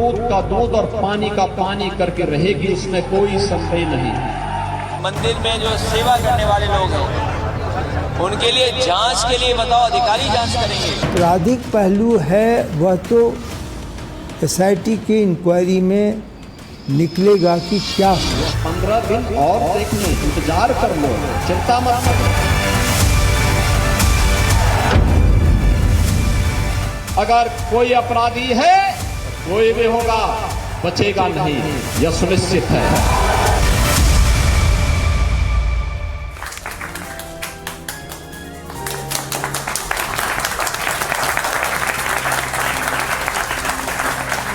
दूध का दूध और पानी का पानी करके रहेगी, इसमें कोई संदेह नहीं। मंदिर में जो सेवा करने वाले लोग हैं उनके लिए जांच के लिए बताओ, अधिकारी जांच करेंगे। आपराधिक पहलू है वह तो एसआईटी की इंक्वायरी में निकलेगा कि क्या हुआ। 15 दिन और देख लो, इंतजार कर लो, चिंता मत करो। अगर कोई अपराधी है, कोई भी होगा, बचेगा नहीं, यह सुनिश्चित है।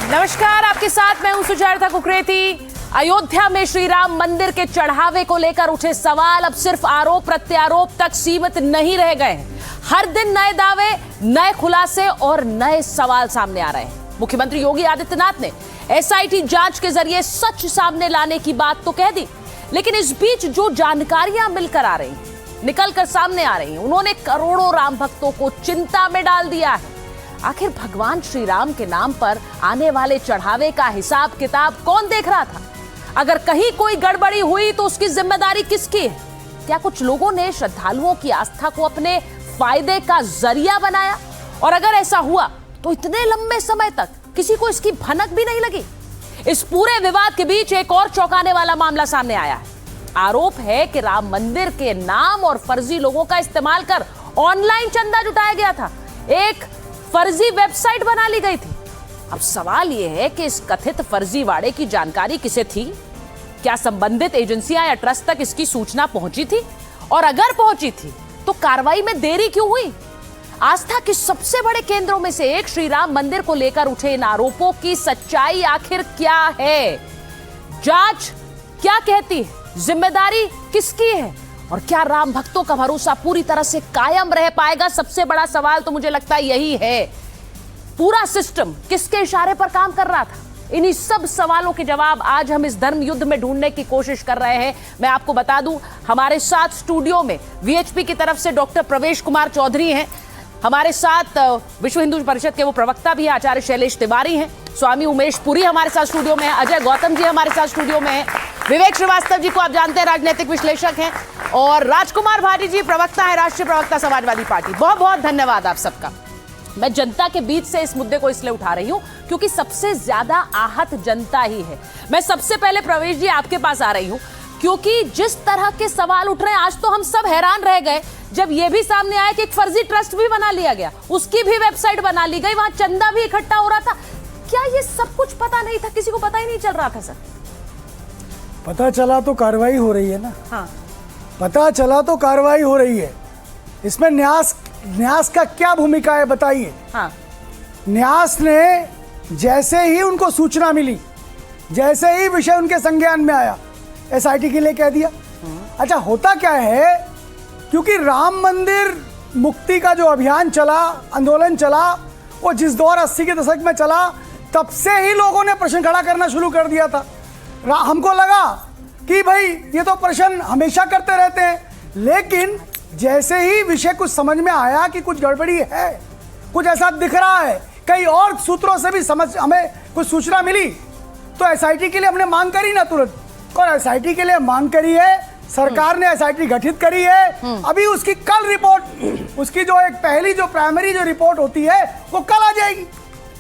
नमस्कार, आपके साथ मैं हूं सुचेता कुकरेती। अयोध्या में श्री राम मंदिर के चढ़ावे को लेकर उठे सवाल अब सिर्फ आरोप प्रत्यारोप तक सीमित नहीं रह गए हैं। हर दिन नए दावे, नए खुलासे और नए सवाल सामने आ रहे हैं। मुख्यमंत्री योगी आदित्यनाथ ने एसआईटी जांच के जरिए सच सामने लाने की बात तो कह दी, लेकिन इस बीच जो जानकारियां निकल कर सामने आ रही हैं, उन्होंने करोड़ों राम भक्तों को चिंता में डाल दिया है। आखिर भगवान श्री राम के नाम पर आने वाले चढ़ावे का हिसाब किताब कौन देख रहा था? अगर कहीं कोई गड़बड़ी हुई तो उसकी जिम्मेदारी किसकी है? क्या कुछ लोगों ने श्रद्धालुओं की आस्था को अपने फायदे का जरिया बनाया? और अगर ऐसा हुआ तो इतने लंबे समय तक किसी को इसकी भनक भी नहीं लगी। इस पूरे विवाद के बीच एक और चौंकाने वाला मामला सामने आया है। आरोप है कि राम मंदिर के नाम और फर्जी लोगों का इस्तेमाल कर ऑनलाइन चंदा जुटाया गया था, एक फर्जी वेबसाइट बना ली गई थी। अब सवाल यह है कि इस कथित फर्जीवाड़े की जानकारी किसे थी? क्या संबंधित एजेंसियां या ट्रस्ट तक इसकी सूचना पहुंची थी? और अगर पहुंची थी तो कार्रवाई में देरी क्यों हुई? आस्था के सबसे बड़े केंद्रों में से एक श्री राम मंदिर को लेकर उठे इन आरोपों की सच्चाई आखिर क्या है? जांच क्या कहती है? जिम्मेदारी किसकी है? और क्या राम भक्तों का भरोसा पूरी तरह से कायम रह पाएगा? सबसे बड़ा सवाल तो मुझे लगता है यही है। पूरा सिस्टम किसके इशारे पर काम कर रहा था? इन्हीं सब सवालों के जवाब आज हम इस धर्म युद्ध में ढूंढने की कोशिश कर रहे हैं। मैं आपको बता दूं, हमारे साथ स्टूडियो में वीएचपी की तरफ से डॉक्टर प्रवेश कुमार चौधरी हैं। हमारे साथ विश्व हिंदू परिषद के वो प्रवक्ता भी हैं, आचार्य शैलेश तिवारी हैं। स्वामी उमेश पुरी हमारे साथ स्टूडियो में है। अजय गौतम जी हमारे साथ स्टूडियो में है। विवेक श्रीवास्तव जी को आप जानते हैं, राजनीतिक विश्लेषक हैं। और राजकुमार भाटी जी प्रवक्ता है, राष्ट्रीय प्रवक्ता समाजवादी पार्टी। बहुत बहुत धन्यवाद आप सबका। मैं जनता के बीच से इस मुद्दे को इसलिए उठा रही हूं क्योंकि सबसे ज्यादा आहत जनता ही है। मैं सबसे पहले प्रवेश जी आपके पास आ रही हूं क्योंकि जिस तरह के सवाल उठ रहे हैं, आज तो हम सब हैरान रह गए जब यह भी सामने आया कि एक फर्जी ट्रस्ट भी बना लिया गया, उसकी भी वेबसाइट बना ली गई, वहां चंदा भी इकट्ठा हो रहा था। क्या ये सब कुछ पता नहीं था? किसी को पता ही नहीं चल रहा था? सर पता चला तो कार्रवाई हो रही है ना। हाँ, पता चला तो कार्रवाई हो रही है। इसमें न्यास का क्या भूमिका है बताइए? हाँ। न्यास ने जैसे ही उनको सूचना मिली, जैसे ही विषय उनके संज्ञान में आया, एसआईटी के लिए कह दिया। अच्छा, होता क्या है, क्योंकि राम मंदिर मुक्ति का जो अभियान चला, आंदोलन चला, वो जिस दौर 80 के दशक में चला, तब से ही लोगों ने प्रश्न खड़ा करना शुरू कर दिया था। हमको लगा कि भाई ये तो प्रश्न हमेशा करते रहते हैं, लेकिन जैसे ही विषय कुछ समझ में आया कि कुछ गड़बड़ी है, कुछ ऐसा दिख रहा है, कई और सूत्रों से भी हमें कुछ सूचना मिली, तो एसआईटी के लिए हमने मांग करी ना तुरंत। और एसआईटी के लिए मांग करी है, सरकार ने एसआईटी गठित करी है। अभी उसकी कल रिपोर्ट, उसकी जो एक पहली जो प्राइमरी जो रिपोर्ट होती है वो कल आ जाएगी,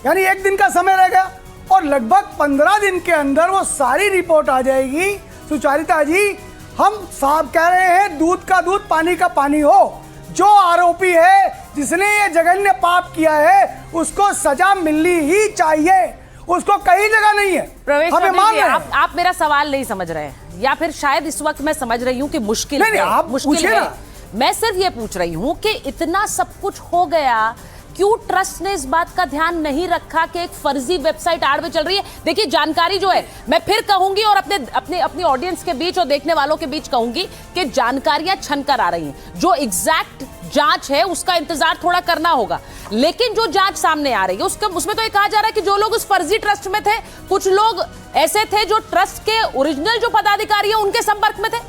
यानी एक दिन का समय रह गया और लगभग 15 दिन के अंदर वो सारी रिपोर्ट आ जाएगी। सुचारिता जी, हम साहब कह रहे हैं दूध का दूध पानी का पानी हो। जो आरोपी है, जिसने ये जघन्य पाप किया है, उसको सजा मिलनी ही चाहिए, उसको कहीं जगह नहीं है। प्रवेश हमें मान रहे हैं। आप मेरा सवाल नहीं समझ रहे हैं, या फिर शायद इस वक्त मैं समझ रही हूँ कि मुश्किल नहीं, आप मुश्किल पूछिए है। ना। मैं सिर्फ ये पूछ रही हूँ कि इतना सब कुछ हो गया, क्यों ट्रस्ट ने इस बात का ध्यान नहीं रखा कि एक फर्जी वेबसाइट आड़ में चल रही है? देखिए, जानकारी जो है, मैं फिर कहूंगी और अपनी ऑडियंस के बीच और देखने वालों के बीच कहूंगी कि जानकारियां छन कर आ रही हैं। जो एग्जैक्ट जांच है उसका इंतजार थोड़ा करना होगा, लेकिन जो जांच सामने आ रही है उसमें तो ये कहा जा रहा है कि जो लोग उस फर्जी ट्रस्ट में थे, कुछ लोग ऐसे थे जो ट्रस्ट के ओरिजिनल जो पदाधिकारी है उनके संपर्क में थे।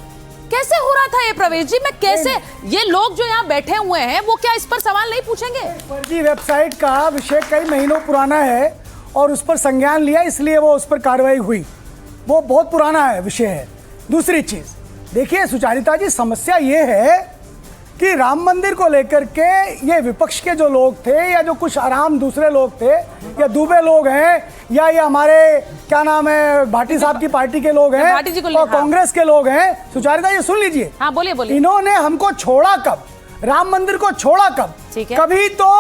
कैसे हो रहा था ये प्रवेश जी? मैं कैसे, ये लोग जो यहाँ बैठे हुए हैं वो क्या इस पर सवाल नहीं पूछेंगे? फर्जी वेबसाइट का विषय कई महीनों पुराना है और उस पर संज्ञान लिया, इसलिए वो उस पर कार्रवाई हुई। वो बहुत पुराना है विषय है। दूसरी चीज देखिए सुचारिता जी, समस्या ये है कि राम मंदिर को लेकर के ये विपक्ष के जो लोग थे या जो कुछ आराम दूसरे लोग थे या दुबे लोग हैं या ये हमारे क्या नाम है भाटी साहब की पार्टी के लोग हैं भाटी जी को और कांग्रेस के लोग हैं, सुचारिता जी सुन लीजिए। हाँ बोलिए बोलिए। इन्होंने हमको छोड़ा कब, राम मंदिर को छोड़ा कब? ठीक है। कभी तो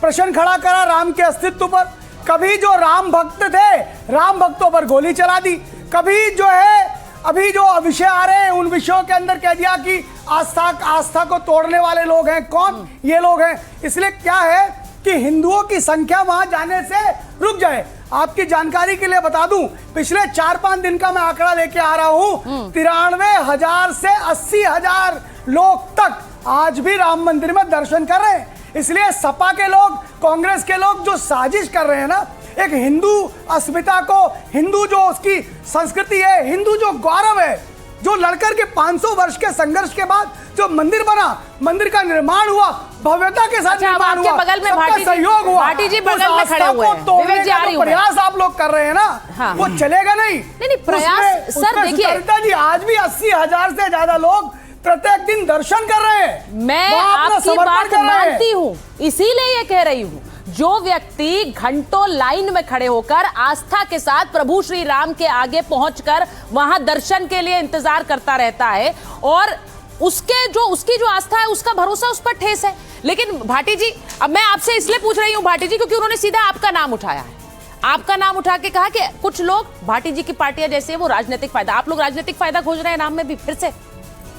प्रश्न खड़ा करा राम के अस्तित्व पर, कभी जो राम भक्त थे राम भक्तों पर गोली चला दी, कभी जो है अभी जो विषय आ रहे हैं उन विषयों के अंदर कह दिया कि आस्था को तोड़ने वाले लोग हैं कौन, ये लोग हैं। इसलिए क्या है कि हिंदुओं की संख्या वहां जाने से रुक जाए। आपकी जानकारी के लिए बता दूं, पिछले 4-5 दिन का मैं आंकड़ा लेके आ रहा हूं, 93,000 से 80,000 लोग तक आज भी राम मंदिर में दर्शन कर रहे हैं। इसलिए सपा के लोग, कांग्रेस के लोग जो साजिश कर रहे हैं ना, एक हिंदू अस्मिता को, हिंदू जो उसकी संस्कृति है, हिंदू जो गौरव है, जो लड़कर के 500 वर्ष के संघर्ष के बाद जो मंदिर बना, मंदिर का निर्माण हुआ, भव्यता के साथ निर्माण हुआ, बगल में सबका सहयोग हुआ, भाटी जी बगल में खड़े हुए हैं, तोड़ने का जो प्रयास आप लोग कर रहे हैं ना, हाँ। वो चलेगा नहीं। नहीं प्रयास सर देखिए जी आज भी 80,000 से ज्यादा लोग प्रत्येक दिन दर्शन कर रहे हैं। मैं आपकी बात मानती हूँ, इसीलिए ये कह रही हूँ, जो व्यक्ति घंटों लाइन में खड़े होकर आस्था के साथ प्रभु श्री राम के आगे पहुंचकर वहां दर्शन के लिए इंतजार करता रहता है और उसकी जो आस्था है उसका भरोसा उस पर ठेस है। लेकिन भाटी जी, अब मैं आपसे इसलिए पूछ रही हूं भाटी जी क्योंकि उन्होंने सीधा आपका नाम उठाया है, आपका नाम उठा के कहा कि कुछ लोग भाटी जी की पार्टियां जैसे है वो राजनीतिक फायदा, आप लोग राजनीतिक फायदा खोज रहे हैं नाम में भी फिर से?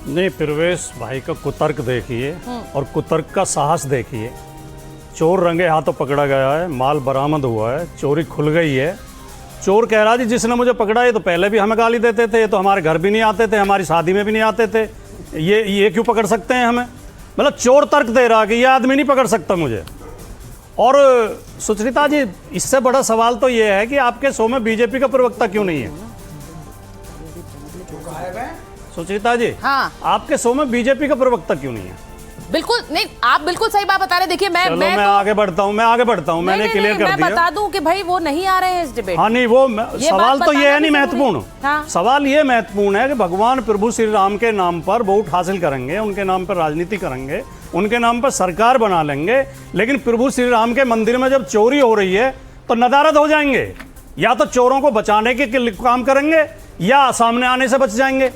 नहीं, प्रवेश भाई का कुतर्क देखिए और कुतर्क का साहस देखिए। चोर रंगे हाथों पकड़ा गया है, माल बरामद हुआ है, चोरी खुल गई है। चोर कह रहा जी जिसने मुझे पकड़ा है तो पहले भी हमें गाली देते थे, तो हमारे घर भी नहीं आते थे, हमारी शादी में भी नहीं आते थे, ये क्यों पकड़ सकते हैं हमें? मतलब चोर तर्क दे रहा कि ये आदमी नहीं पकड़ सकता मुझे। और सुचरिता जी, इससे बड़ा सवाल तो ये है कि आपके शो में बीजेपी का प्रवक्ता क्यों नहीं है? सुचरिता जी, हाँ, आपके शो में बीजेपी का प्रवक्ता क्यों नहीं है? बिल्कुल नहीं, आप बिल्कुल सही बात बता रहे हैं। देखिए मैं तो आगे बढ़ता हूँ, मैंने क्लियर कर दिया। मैं बता दूं कि भाई वो नहीं आ रहे हैं इस डिबेट। हाँ नहीं, वो सवाल तो ये है नहीं महत्वपूर्ण। हाँ। सवाल ये महत्वपूर्ण है कि भगवान प्रभु श्री राम के नाम पर वोट हासिल करेंगे, उनके नाम पर राजनीति करेंगे, उनके नाम पर सरकार बना लेंगे, लेकिन प्रभु श्री राम के मंदिर में जब चोरी हो रही है तो नदारद हो जाएंगे। या तो चोरों को बचाने के काम करेंगे या सामने आने से बच जाएंगे।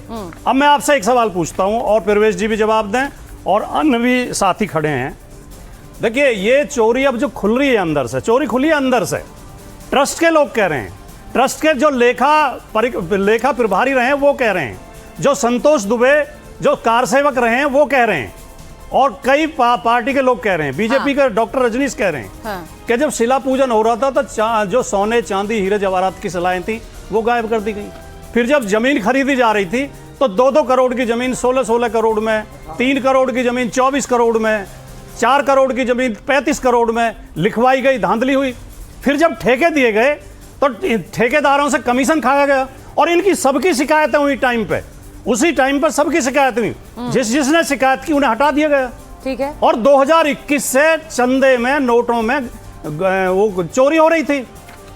अब मैं आपसे एक सवाल पूछता हूं और प्रवेश जी भी जवाब दें और अन्य भी साथी खड़े हैं। देखिए, ये चोरी अब जो खुल रही है अंदर से, चोरी खुली है अंदर से, ट्रस्ट के लोग कह रहे हैं, ट्रस्ट के जो लेखा प्रभारी रहे हैं वो कह रहे हैं, जो संतोष दुबे जो कार सेवक रहे हैं वो कह रहे हैं, और कई पार्टी के लोग कह रहे हैं, बीजेपी के डॉक्टर रजनीश कह रहे हैं कि जब शिला पूजन हो रहा था तो जो सोने चांदी हीरे जवाहरात की सलाहें थी वो गायब कर दी गई। फिर जब जमीन खरीदी जा रही थी तो 2-2 करोड़ की जमीन 16-16 करोड़ में, 3 करोड़ की जमीन 24 करोड़ में, 4 करोड़ की जमीन 35 करोड़ में लिखवाई गई, धांधली हुई। फिर जब ठेके दिए गए तो ठेकेदारों से कमीशन खाया गया और इनकी सबकी शिकायतें हुई टाइम पे, उसी टाइम पर सबकी शिकायत हुई, जिसने शिकायत की उन्हें हटा दिया गया। ठीक है। और 2021 से चंदे में, नोटों में वो चोरी हो रही थी,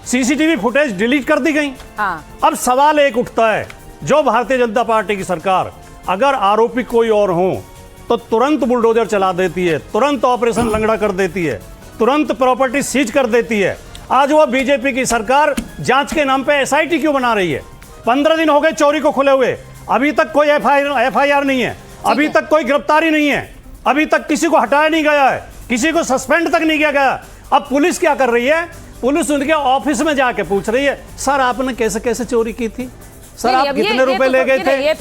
सीसीटीवी फुटेज डिलीट कर दी गई। अब सवाल एक उठता है, जो भारतीय जनता पार्टी की सरकार अगर आरोपी कोई और हो तो तुरंत बुलडोजर चला देती है, तुरंत ऑपरेशन लंगड़ा कर देती है, तुरंत प्रॉपर्टी सीज कर देती है। आज वो बीजेपी की सरकार जांच के नाम पे एसआईटी क्यों बना रही है? 15 दिन हो गए चोरी को खुले हुए, अभी तक कोई एफआईआर नहीं है, अभी तक कोई गिरफ्तारी नहीं है, अभी तक किसी को हटाया नहीं गया है, किसी को सस्पेंड तक नहीं किया गया। अब पुलिस क्या कर रही है? पुलिस उनके ऑफिस में जाके पूछ रही है, सर आपने कैसे कैसे चोरी की थी, सर आप कितने रुपए ले गए थे?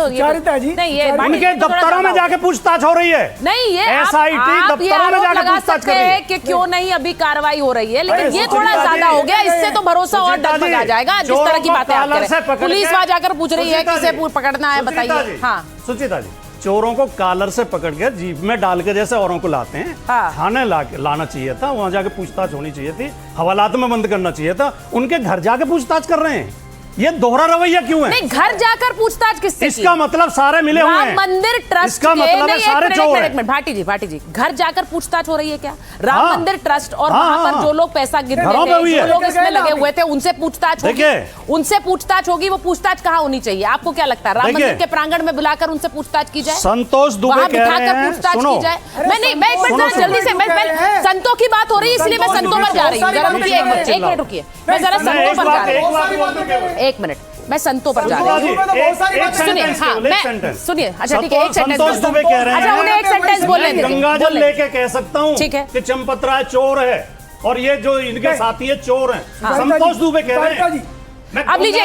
उनके दफ्तरों में जाके पूछताछ हो रही है। नहीं, ये एसआईटी दफ्तरों में जाके पूछताछ कर रही है कि क्यों नहीं अभी कार्रवाई हो रही है, लेकिन ये थोड़ा ज्यादा हो गया। इससे तो भरोसा और डगमगा जाएगा। जिस तरह की बातें आप कर रहे हैं, पुलिस वहां जाकर पूछ रही है किसे पकड़ना है, बताइए। हाँ सुचिता जी, चोरों को कॉलर से पकड़ के जीप में डाल के जैसे औरों को लाते हैं, थाने लाना चाहिए था, वहां जाके पूछताछ होनी चाहिए थी, हवालात में बंद करना चाहिए था। उनके घर जाके पूछताछ कर रहे हैं। ये दोहरा रवैया क्यों है? नहीं, घर जाकर पूछताछ किससे इसका की? मतलब सारे मिले हुए राम हैं। मंदिर ट्रस्ट इसका मतलब है सारे चोर हैं। भाटी जी, घर जाकर पूछताछ हो रही है क्या? राम हाँ। मंदिर ट्रस्ट और हाँ, वहां पर हाँ। जो लोग पैसा गिर रहे घरों पे हुई थे, जो है। लोग इसमें लगे हुए थे, उनसे पूछताछ होगी। देखिए। उनसे पूछताछ होगी। वो पूछताछ कहाँ होनी चाहिए? आपको क्या लगता है? राम देखिए। मंदिर के प्रांगण में बुलाकर उनसे पूछताछ की जाए? संतोष दुबे वहां कह रहे बिठाकर हैं, पूछताछ सुनो। की जाए? मैं एक मिनट जल्दी से, मैं संतों की बात हो रही है इसलिए मैं संतों पर जा रही हूँ। जरा रुकिए, एक मिनट रुकिए, मैं जरा संतों पर जा रही हूँ। एक मिनट, मैं संतों पर जा रही हूँ। सुनिए, हाँ, मैं सुनिए, अच्छा ठीक है, एक सेंटेंस। संतोष दुबे कह रहे हैं, अच्छा, उन्हें एक सेंटेंस बोलने दीजिए। गंगाजल लेके कह सकता हूँ ठीक है। कि चंपत राय चोर है और ये जो इनके साथी है चोर हैं। संतोष दुबे कह रहे हैं। अब लीजिए,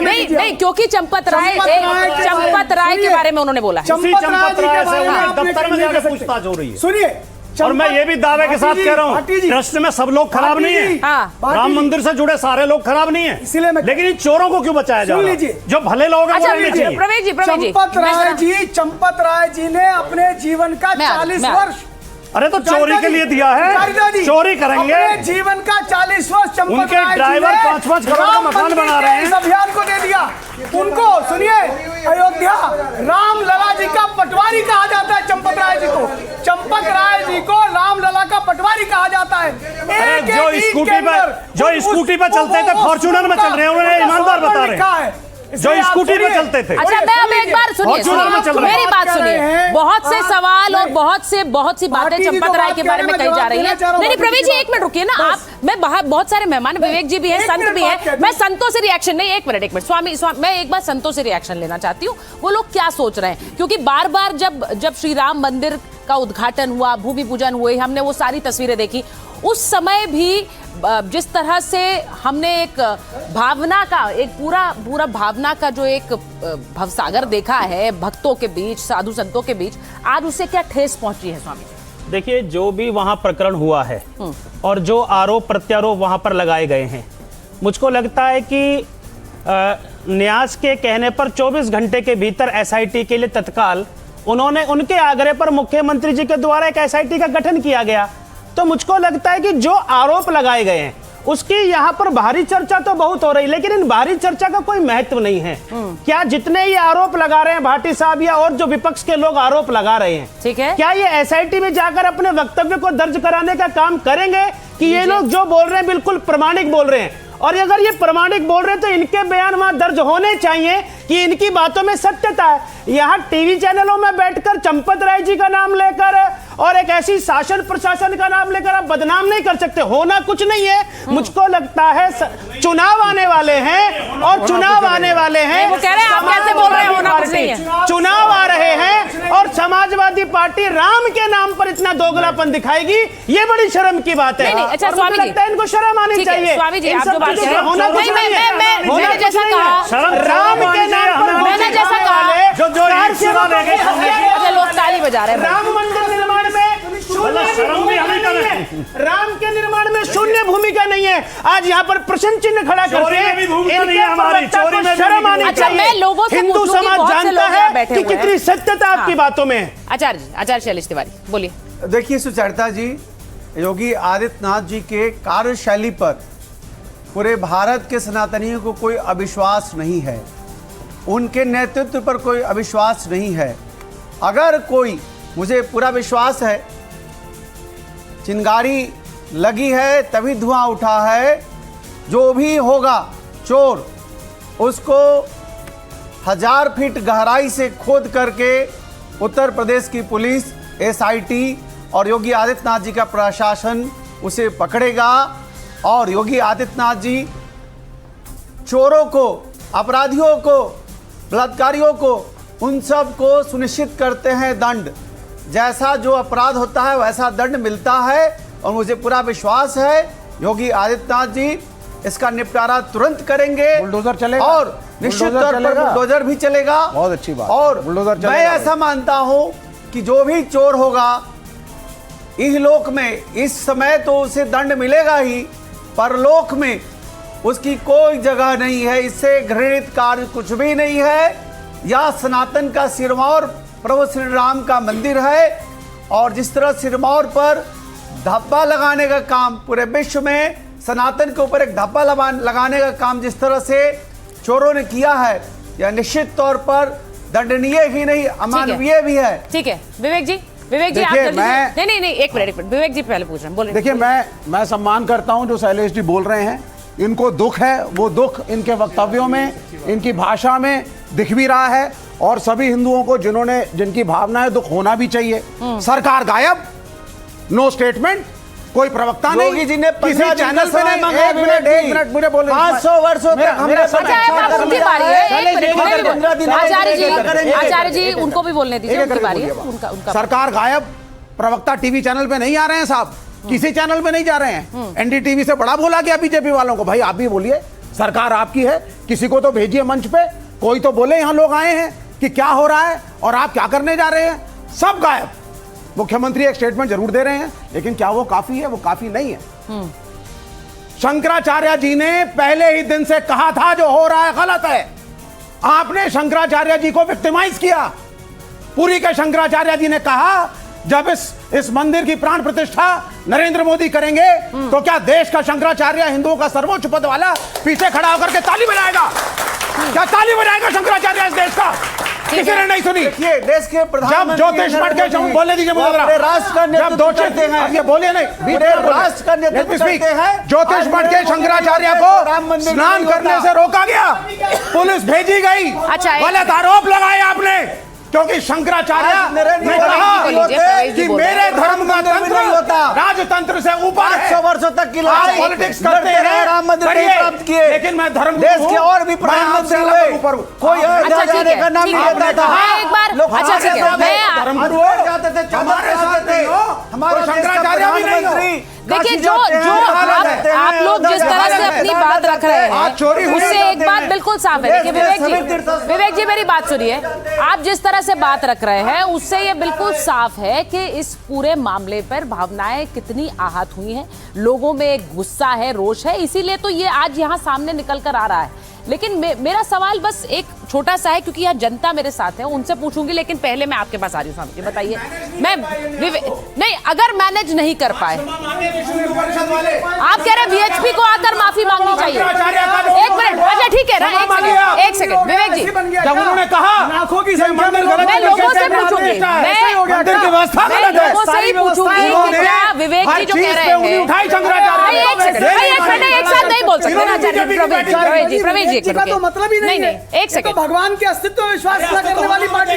नहीं, क्योंकि चंपत राय के बारे में उन्होंने बोला है। चंपत राय से उन्हें दफ्तर में जाकर पूछताछ हो रही है। सुनिए, और मैं ये भी दावे के साथ कह रहा हूँ, ट्रस्ट में सब लोग खराब नहीं है। हाँ। राम मंदिर से जुड़े सारे लोग खराब नहीं है, इसीलिए मैं- लेकिन इन चोरों को क्यों बचाया जा रहा है? जो भले लोग हैं वो अच्छा, रहने चाहिए। प्रवेश जी, चंपत राय जी ने अपने जीवन का 40 वर्ष, अरे तो चोरी के लिए दिया है, चोरी करेंगे। अपने जीवन का 40 वर्ष चंपत उनके राय जी ड्राइवर ने 5-5 करोड़ का राम मकान मंदिर बना के रहे हैं। इस अभियान को दे दिया। उनको सुनिए, अयोध्या राम लला जी का पटवारी कहा जाता है। चंपत राय जी को राम लला का पटवारी कहा जाता है। अरे जो स्कूटी पर चलते थे, फॉर्च्यूनर में चल रहे हैं, उन्हें ईमानदार बता रहे हैं। जो स्कूटी पे चलते थे। अच्छा, मैं अब एक बार सुनिए, मेरी बात सुनिए। बहुत से सवाल और बहुत सी बातें चंपत राय के बारे में कही जा रही है। नहीं, प्रवीण जी, एक मिनट रुकिए ना आप। मैं बाहर बहुत सारे मेहमान, विवेक जी भी हैं, संत भी हैं। मैं संतों से रिएक्शन नहीं, एक मिनट स्वामी, मैं एक बार संतों से रिएक्शन लेना चाहती हूँ। वो लोग क्या सोच रहे हैं? क्योंकि बार बार जब श्री राम मंदिर का उद्घाटन हुआ, भूमि पूजन हुए, हमने वो सारी तस्वीरें देखी। उस समय भी जिस तरह से हमने एक भावना का, एक पूरा भावना का जो एक भवसागर देखा है भक्तों के बीच, साधु संतों के बीच, आज उससे क्या ठेस पहुंची है स्वामी? देखिए, जो भी वहां प्रकरण हुआ है और जो आरोप प्रत्यारोप वहां पर लगाए गए हैं, मुझको लगता है कि न्यास के कहने पर 24 घंटे के भीतर एसआईटी के लिए तत्काल उन्होंने, उनके आग्रह पर मुख्यमंत्री जी के द्वारा एक एसआईटी का गठन किया गया। तो मुझको लगता है कि जो आरोप लगाए गए हैं उसकी यहाँ पर भारी चर्चा तो बहुत हो रही, लेकिन इन भारी चर्चा का कोई महत्व नहीं है। क्या जितने ये आरोप लगा रहे हैं भाटी साहब या और जो विपक्ष के लोग आरोप लगा रहे हैं, ठीक है, क्या ये एसआईटी में जाकर अपने वक्तव्य को दर्ज कराने का काम करेंगे कि ये लोग जो बोल रहे हैं बिल्कुल प्रमाणिक बोल रहे हैं? और अगर ये प्रमाणिक बोल रहे हैं तो इनके बयान वहां दर्ज होने चाहिए कि इनकी बातों में सत्यता है। यहाँ टीवी चैनलों में बैठकर चंपत राय जी का नाम लेकर और एक ऐसी शासन प्रशासन का नाम लेकर आप बदनाम नहीं कर सकते। होना कुछ नहीं है। मुझको लगता है चुनाव आने वाले हैं और चुनाव आने वाले हैं। वो कह रहे हैं, आप कैसे बोल रहे हैं होना कुछ नहीं है? चुनाव आ रहे हैं और समाजवादी पार्टी राम के नाम पर इतना दोगलापन दिखाएगी, ये बड़ी शर्म की बात है। नहीं, अच्छा और स्वामी मुझे जी, लगता है इनको शर्म आनी चाहिए। स्वामी जी, इन आप सब जो बात चीजों कह पे रहे होना हैं, कुछ नहीं है। मैंने जैसा कहा, राम के नाम पर मैंने जैसा कहा, जो अच्छा लोग ताली बजा रहे हैं। राम मंदिर निर्माण में शर्म भी हमें कर रहे हैं। राम के निर्माण में शून्य भूमिका नहीं है। आज यहाँ पर प्रश्न चिन्ह खड़ा करके चोरी में शर्म आनी अच्छा, मैं चाहिए। लोगों से हिंदू पूछूं कि समाज बहुत से जानता लोग यहाँ है बैठे कि हुए हैं। कितनी सत्यता आपकी बातों में है। आचार्य शैलेश तिवारी बोलिए। देखिए सुचरिता जी, योगी आदित्यनाथ जी के कार्यशैली पर पूरे भारत के सनातनियों को कोई अविश्वास नहीं है, उनके नेतृत्व पर कोई अविश्वास नहीं है। अगर कोई, मुझे पूरा विश्वास है, चिंगारी लगी है तभी धुआं उठा है। जो भी होगा चोर, उसको 1000 फीट गहराई से खोद करके उत्तर प्रदेश की पुलिस, एसआईटी और योगी आदित्यनाथ जी का प्रशासन उसे पकड़ेगा। और योगी आदित्यनाथ जी चोरों को, अपराधियों को, बलात्कारियों को, उन सब को सुनिश्चित करते हैं दंड। जैसा जो अपराध होता है वैसा दंड मिलता है। और मुझे पूरा विश्वास है योगी आदित्यनाथ जी इसका निपटारा तुरंत करेंगे। बुलडोजर चलेगा और निश्चित तौर पर बुलडोजर भी चलेगा। बहुत अच्छी बात। और बुलडोजर चलेगा। मैं ऐसा मानता हूं कि जो भी चोर होगा इहलोक में, इस समय तो उसे दंड मिलेगा ही, परलोक में उसकी कोई जगह नहीं है। इससे घृणित कार्य कुछ भी नहीं है। यह सनातन का सिरमौर प्रभु श्री राम का मंदिर है। और जिस तरह सिरमौर पर धब्बा लगाने का काम, पूरे विश्व में सनातन के ऊपर एक धब्बा लगाने का काम जिस तरह से चोरों ने किया है यह निश्चित तौर पर दंडनीय ही नहीं अमानवीय भी है। ठीक है विवेक जी, विवेक जी आप देखिए, जल्दी से- नहीं एक मिनट विवेक जी पहले पूछ रहे हैं, बोले। देखिए मैं सम्मान करता हूं जो शैलेश जी बोल रहे हैं, इनको दुख है, वो दुख इनके वक्तव्यों में, इनकी भाषा में दिख भी रहा है, और सभी हिंदुओं को जिनकी भावना है दुख होना भी चाहिए। सरकार गायब, नो स्टेटमेंट, कोई प्रवक्ता नहीं, योगी जी ने किसी चैनल पे नहीं। एक मिनट मुझे बोलने 500 वर्षों तक हमने अच्छा अब उनकी बारी है, एक मिनट आचार्य जी उनको भी बोलने दीजिए, उनकी बारी है, उनका सरकार गायब, प्रवक्ता टीवी चैनल पे नहीं आ रहे हैं साहब, किसी चैनल पे नहीं जा रहे हैं। एनडीटीवी से बड़ा बोला गया बीजेपी वालों को, भाई आप भी बोलिए, सरकार आपकी है, किसी को तो भेजिए मंच पे, कोई तो बोले यहां लोग आए हैं कि क्या हो रहा है और आप क्या करने जा रहे हैं। सब गायब। मुख्यमंत्री एक स्टेटमेंट जरूर दे रहे हैं, लेकिन क्या वो काफी है? वो काफी नहीं है। शंकराचार्य जी ने पहले ही दिन से कहा था जो हो रहा है गलत है। आपने शंकराचार्य जी को विक्टिमाइज किया। पुरी के शंकराचार्य जी ने कहा जब इस मंदिर की प्राण प्रतिष्ठा नरेंद्र मोदी करेंगे तो क्या देश का शंकराचार्य, हिंदुओं का सर्वोच्च पद वाला, पीछे खड़ा होकर के ताली बजाएगा? क्या ताली बजाएगा शंकराचार्य इस देश का? किसी ने नहीं सुनी। देखिए देश के जब प्रधानमंत्री ज्योतिष मठ के बोलने दीजिए मुझे जरा। राष्ट्र का जब नेतृत्व करते हैं, ये बोलिए नहीं, राष्ट्र का नेतृत्व करते हैं। ज्योतिष मठ के शंकराचार्य को स्नान करने से रोका गया, पुलिस भेजी गई, अच्छा, गलत आरोप लगाए आपने, क्योंकि शंकराचार्य ने कहा कि मेरे धर्म का तंत्र राजतंत्र से ऊपर है। 500 वर्षों तक की लड़ाई पॉलिटिक्स करते हैं, राम मंदिर करिए, नहीं प्राप्त किए, लेकिन मैं धर्म देश के और भी प्रधानमंत्री हुए, कोई अच्छा ठीक जाने का नाम है, नहीं ठीक है। लेता था। मैं एक बार लोग अच्छा ठीक है, मैं धर्मगुरु जाते थे, हमारे साथ नहीं हो, हमारे शंकराचार्य भी नहीं हो। देखिए जो आप लोग जिस तरह से अपनी बात रख रहे हैं उससे एक बात बिल्कुल साफ है। देखिए विवेक जी मेरी बात सुनिए, आप जिस तरह से बात रख रहे हैं उससे ये बिल्कुल साफ है कि इस पूरे मामले पर भावनाएं कितनी आहत हुई हैं, लोगों में एक गुस्सा है, रोष है, इसीलिए तो ये आज यहाँ सामने निकल कर आ रहा है। लेकिन मेरा सवाल बस एक छोटा सा है, क्योंकि यहाँ जनता मेरे साथ है, उनसे पूछूंगी, लेकिन पहले मैं आपके पास आ रही हूँ। स्वामी जी बताइए, मैं नहीं अगर मैनेज नहीं कर पाए, आप कह रहे वीएचपी को आकर माफी मांगनी चाहिए। एक मिनट, अच्छा ठीक है ना, एक सेकंड विवेक जी, जब उन्होंने कहा लाखों की संख्या में मैं लोगों से पूछूंगी, मैं लोगों से ही पूछूंगी कि क्या विवेक जी जो कह रहे हैं, एक साथ नहीं बोल सकते ना प्रवीण जी, का तो मतलब ही नहीं है। एक सेकंड, भगवान के अस्तित्व में विश्वास न करने वाली पार्टी।